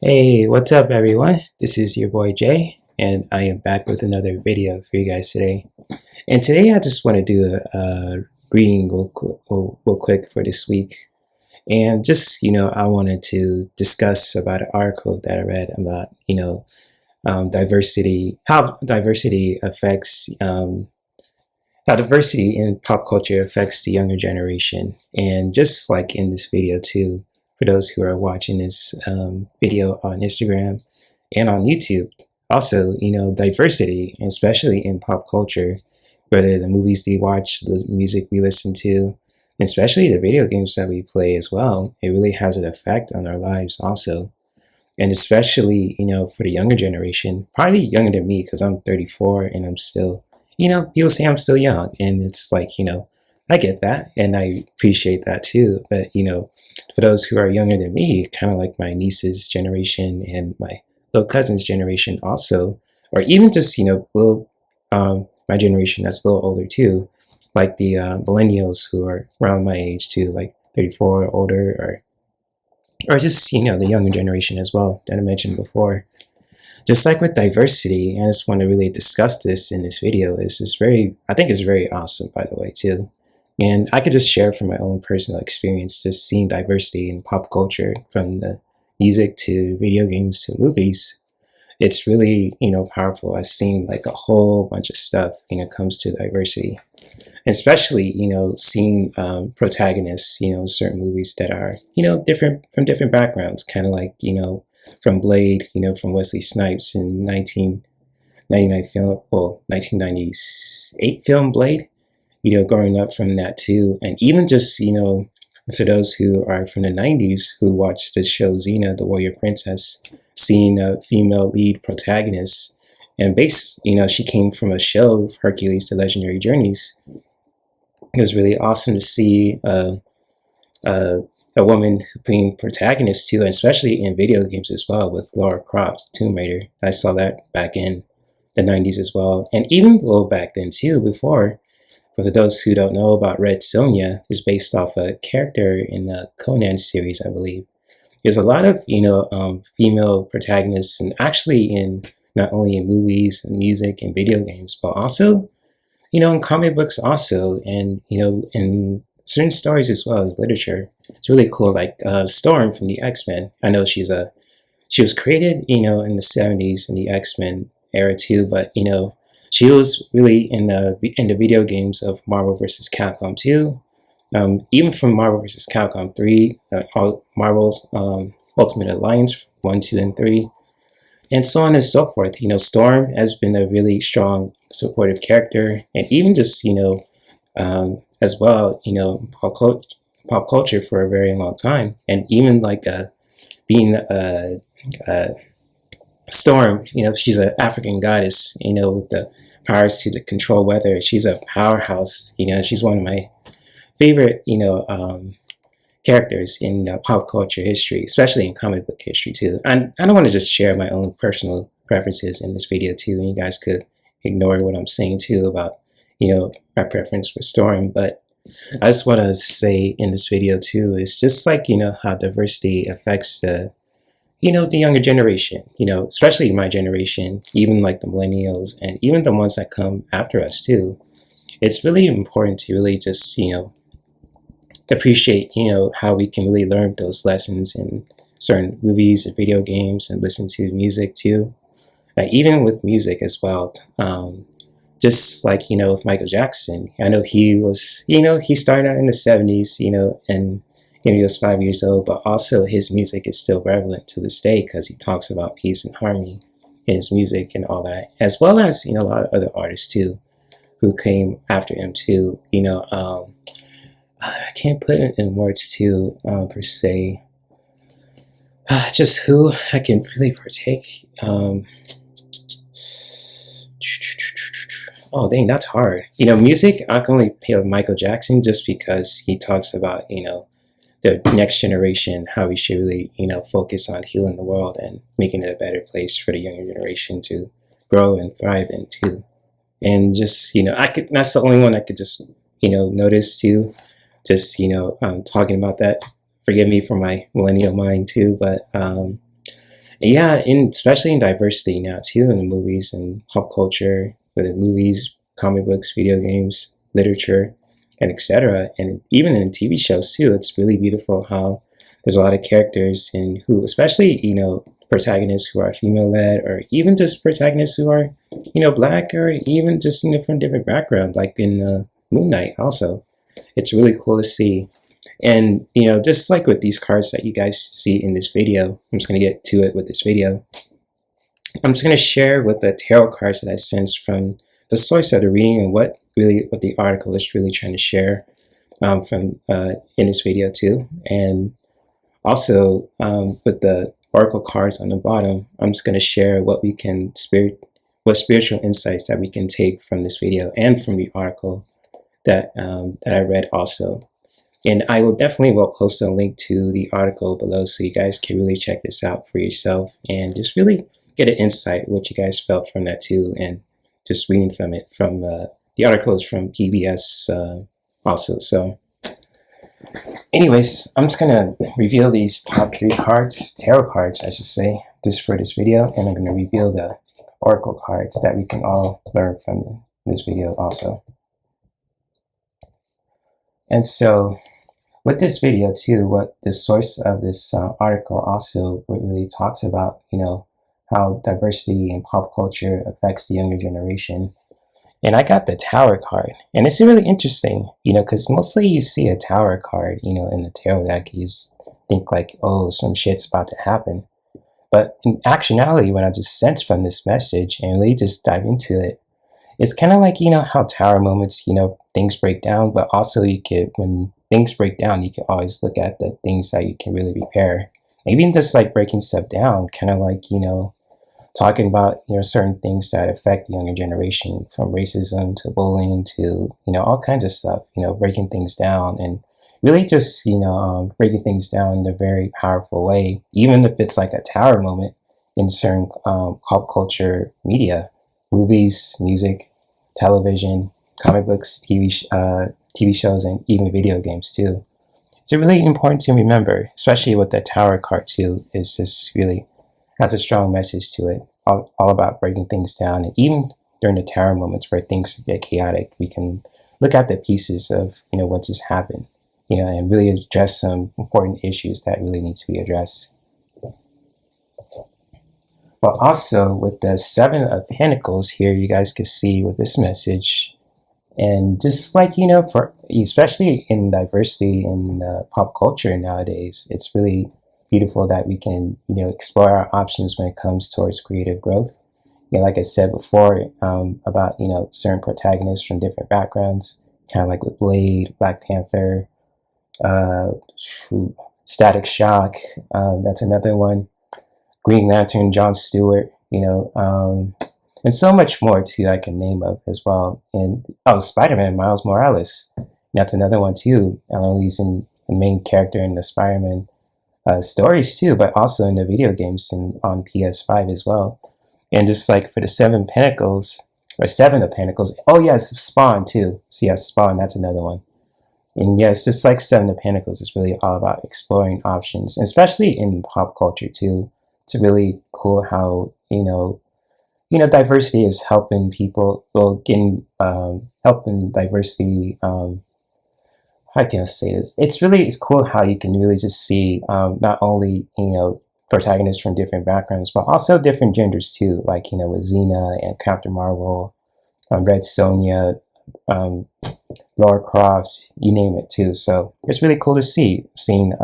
Hey, what's up everyone? This is your boy Jay, and I am back with another video for you guys today. And today I just want to do a reading real quick for this week. And just, I wanted to discuss about an article that I read about, diversity, how diversity affects, how diversity in pop culture affects the younger generation. And just like in this video too, for those who are watching this video on Instagram and on YouTube. Also, diversity, especially in pop culture, whether the movies we watch, the music we listen to, especially the video games that we play as well, it really has an effect on our lives also. And especially, for the younger generation, probably younger than me because I'm 34 and I'm still, people say I'm still young. And it's like, I get that and I appreciate that too. But, for those who are younger than me, kind of like my niece's generation and my little cousin's generation also, or even just, my generation that's a little older too, like the millennials who are around my age too, like 34 or older, or just, the younger generation as well that I mentioned before. Just like with diversity, and I just want to really discuss this in this video, is just I think it's very awesome, by the way, too. And I could just share from my own personal experience, just seeing diversity in pop culture, from the music to video games to movies. It's really, powerful. I've seen like a whole bunch of stuff when it comes to diversity. And especially, seeing protagonists, certain movies that are, different from different backgrounds, kind of like, from Blade, from Wesley Snipes in 1999 film, well, 1998 film Blade. Growing up from that too. And even just, for those who are from the 90s who watched the show Xena, the Warrior Princess, seeing a female lead protagonist, and she came from a show, Hercules, The Legendary Journeys. It was really awesome to see a woman being protagonist too, and especially in video games as well, with Lara Croft, Tomb Raider. I saw that back in the 90s as well. And even a little back then too, before. For those who don't know about Red Sonja, is based off a character in the Conan series, I believe. There's a lot of, female protagonists, and actually in not only in movies and music and video games, but also, in comic books also, and, in certain stories as well as literature. It's really cool, like Storm from the X-Men. I know she was created, in the 70s in the X-Men era too, but, she was really in the video games of Marvel vs. Capcom 2, even from Marvel vs. Capcom 3, Marvel's Ultimate Alliance 1, 2, and 3, and so on and so forth. Storm has been a really strong supportive character, and even just, as well, pop culture for a very long time, and even like being Storm, she's an African goddess, with the powers to control weather. She's a powerhouse, she's one of my favorite, characters in pop culture history, especially in comic book history too. And I don't want to just share my own personal preferences in this video too, and you guys could ignore what I'm saying too about, my preference for Storm. But I just want to say in this video too, is just like, how diversity affects the younger generation, especially my generation, even like the millennials and even the ones that come after us too. It's really important to really just, appreciate, how we can really learn those lessons in certain movies and video games and listen to music too. Like even with music as well. Just like, with Michael Jackson, I know he was, he started out in the 70s, and he was 5 years old, but also his music is still relevant to this day because he talks about peace and harmony in his music and all that, as well as, a lot of other artists too who came after him too. I can't put it in words too, per se. Just who I can really partake. Oh, dang, that's hard. Music, I can only play with Michael Jackson just because he talks about, the next generation, how we should really, focus on healing the world and making it a better place for the younger generation to grow and thrive in too. And just, that's the only one I could just, notice too. Just, talking about that. Forgive me for my millennial mind too, but yeah, especially in diversity now too, in the movies and pop culture, whether movies, comic books, video games, literature, and etc. And even in TV shows too, it's really beautiful how there's a lot of characters and who, especially, protagonists who are female led, or even just protagonists who are, black, or even just, from different backgrounds, like in Moon Knight also. It's really cool to see. And, just like with these cards that you guys see in this video, I'm just going to get to it with this video. I'm just going to share with the tarot cards that I sensed from the source of the reading and what the article is really trying to share from in this video too. And also with the oracle cards on the bottom, I'm just going to share what spiritual insights that we can take from this video and from the article that I read also. And I will post a link to the article below so you guys can really check this out for yourself and just really get an insight what you guys felt from that too, and just reading from it. From the article is from PBS also. So anyways, I'm just gonna reveal these top 3 cards, tarot cards I should say, just for this video, and I'm gonna reveal the oracle cards that we can all learn from this video also. And so with this video too, what the source of this article also really talks about, how diversity in pop culture affects the younger generation. And I got the Tower card, and it's really interesting, because mostly you see a Tower card, in the tarot deck, you just think like, oh, some shit's about to happen. But in actuality, when I just sense from this message and really just dive into it, it's kind of like, how tower moments, things break down, but also when things break down, you can always look at the things that you can really repair. Even just like breaking stuff down, kind of like, talking about, certain things that affect the younger generation, from racism to bullying to, all kinds of stuff, breaking things down and really just, breaking things down in a very powerful way, even if it's like a tower moment in certain pop culture media, movies, music, television, comic books, TV shows, and even video games too. It's really important to remember, especially with the Tower card too, is just really has a strong message to it, all about breaking things down. And even during the tower moments where things get chaotic, we can look at the pieces of, what just happened, and really address some important issues that really need to be addressed. But also with the 7 of Pentacles here, you guys can see with this message, and just like, for especially in diversity in pop culture nowadays, it's really beautiful that we can, explore our options when it comes towards creative growth. Like I said before, about, certain protagonists from different backgrounds, kind of like with Blade, Black Panther, Static Shock, that's another one. Green Lantern, Jon Stewart, and so much more too I can name of as well. And Spider-Man, Miles Morales, that's another one too. He's in the main character in the Spider-Man stories too, but also in the video games and on PS5 as well. And just like for the 7 Pentacles, or 7 of Pentacles, oh yes, Spawn too. So yes, Spawn, that's another one. And yes, just like 7 of Pentacles is really all about exploring options, especially in pop culture too. It's really cool how, diversity is helping people, helping diversity, how can I say this? It's cool how you can really just see not only, protagonists from different backgrounds, but also different genders too, like, you know, with Xena and Captain Marvel, Red Sonja, Lara Croft, you name it too. So it's really cool to seeing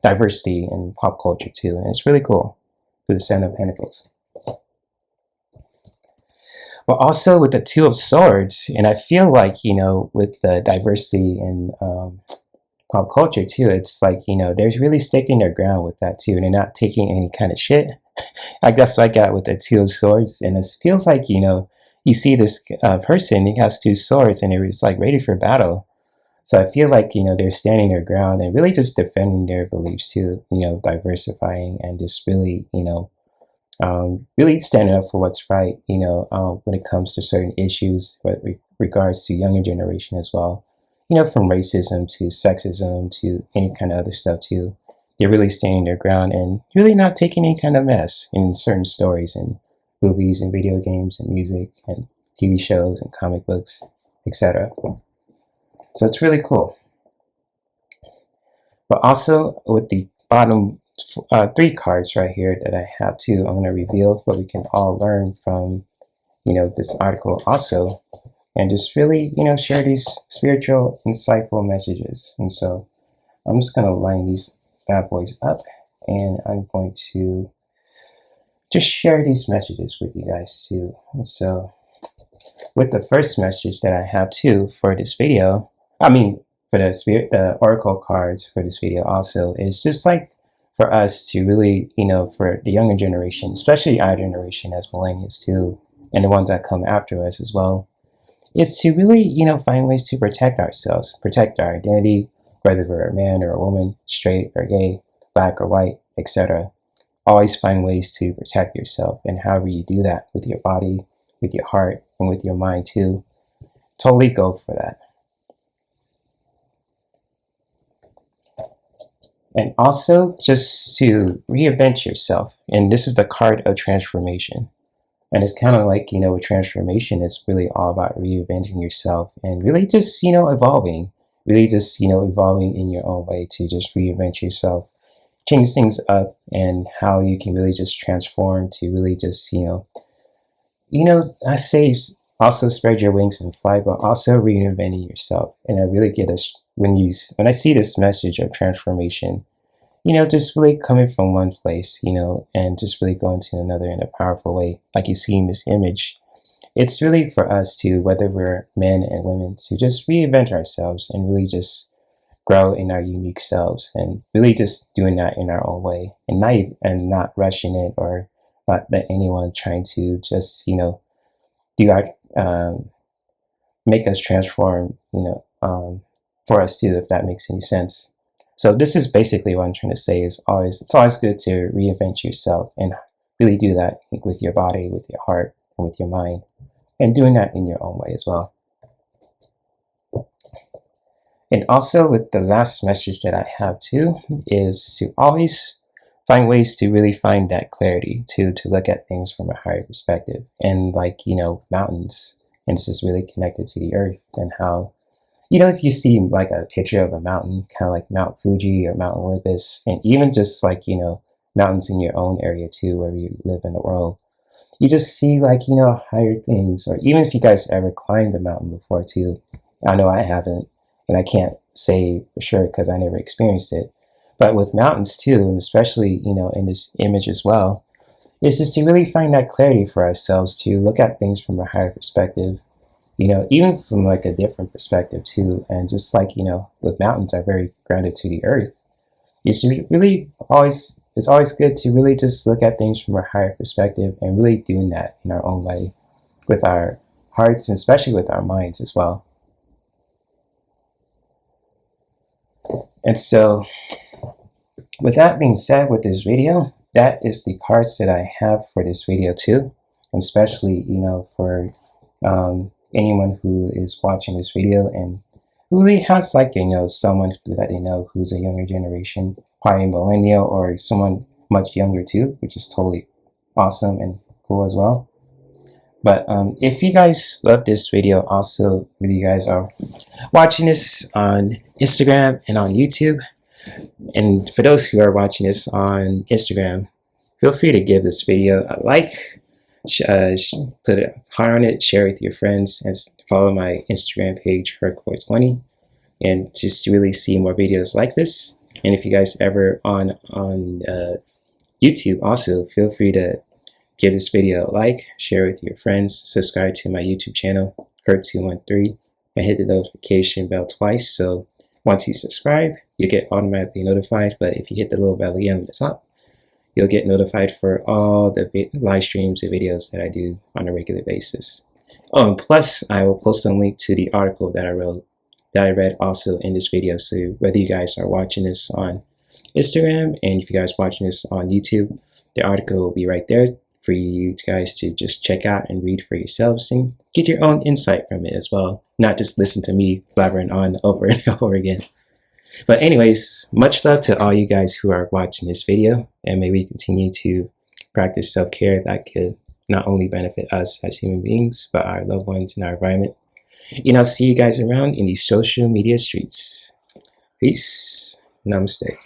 diversity in pop culture too, and it's really cool with the Seven of Pentacles. But also with the Two of Swords, and I feel like, you know, with the diversity in pop culture too, it's like, you know, they're really sticking their ground with that too, and they're not taking any kind of shit. I guess what I got with the Two of Swords, and it feels like, you know, you see this person, he has two swords, and he's like ready for battle. So I feel like, you know, they're standing their ground and really just defending their beliefs too, you know, diversifying and just really, you know, really standing up for what's right, you know, when it comes to certain issues with regards to younger generation as well. You know, from racism to sexism to any kind of other stuff too. They're really standing their ground and really not taking any kind of mess in certain stories and movies and video games and music and TV shows and comic books, etc. So it's really cool. But also with the bottom 3 cards right here that I have too, I'm going to reveal what we can all learn from, you know, this article also, and just really, you know, share these spiritual, insightful messages. And so I'm just going to line these bad boys up, and I'm going to just share these messages with you guys too. And so with the first message that I have too for this video, I mean, for the oracle cards for this video also, is just like for us to really, you know, for the younger generation, especially our generation as millennials too, and the ones that come after us as well, is to really, you know, find ways to protect ourselves, protect our identity, whether we're a man or a woman, straight or gay, black or white, etc. Always find ways to protect yourself, and however you do that with your body, with your heart, and with your mind too, totally go for that. And also just to reinvent yourself. And this is the card of transformation. And it's kind of like, you know, with transformation, it's really all about reinventing yourself and really just, you know, evolving. Really just, you know, evolving in your own way to just reinvent yourself, change things up, and how you can really just transform to really just, you know, I say also spread your wings and fly, but also reinventing yourself. And I really get this when I see this message of transformation, you know, just really coming from one place, you know, and just really going to another in a powerful way, like you see in this image. It's really for us to, whether we're men and women, to just reinvent ourselves and really just grow in our unique selves, and really just doing that in our own way, and not rushing it, or not let anyone trying to just, you know, do our make us transform, you know, for us too, if that makes any sense. So this is basically what I'm trying to say, is it's always good to reinvent yourself and really do that with your body, with your heart, and with your mind, and doing that in your own way as well. And also with the last message that I have too, is to always find ways to really find that clarity, to look at things from a higher perspective. And like, you know, mountains, and this is really connected to the earth, and how, you know, if you see like a picture of a mountain, kind of like Mount Fuji or Mount Olympus, and even just like, you know, mountains in your own area too, where you live in the world, you just see like, you know, higher things. Or even if you guys ever climbed a mountain before too, I know I haven't, and I can't say for sure because I never experienced it. But with mountains too, and especially, you know, in this image as well, is just to really find that clarity for ourselves, to look at things from a higher perspective, you know, even from like a different perspective too. And just like, you know, with mountains are very grounded to the earth, it's always good to really just look at things from a higher perspective, and really doing that in our own way with our hearts, and especially with our minds as well. And so with that being said, with this video, that is the cards that I have for this video too. And especially, you know, for anyone who is watching this video and who really has like, you know, someone that they know who's a younger generation, probably a millennial, or someone much younger too, which is totally awesome and cool as well. But if you guys love this video, also whether you guys are watching this on Instagram and on YouTube, And for those who are watching this on Instagram, feel free to give this video a like, put a heart on it, share it with your friends, and follow my Instagram page, Herc420, and just to really see more videos like this. And if you guys ever on YouTube, also feel free to give this video a like, share it with your friends, subscribe to my YouTube channel, Herc213, and hit the notification bell twice. So once you subscribe, you get automatically notified. But if you hit the little bell again at the top, you'll get notified for all the live streams and videos that I do on a regular basis. Oh, and plus I will post a link to the article that I read also in this video. So whether you guys are watching this on Instagram, and if you guys are watching this on YouTube, the article will be right there for you guys to just check out and read for yourselves and get your own insight from it as well. Not just listen to me blabbering on over and over again. But anyways, much love to all you guys who are watching this video, and may we continue to practice self-care that could not only benefit us as human beings, but our loved ones and our environment. And I'll see you guys around in these social media streets. Peace. Namaste.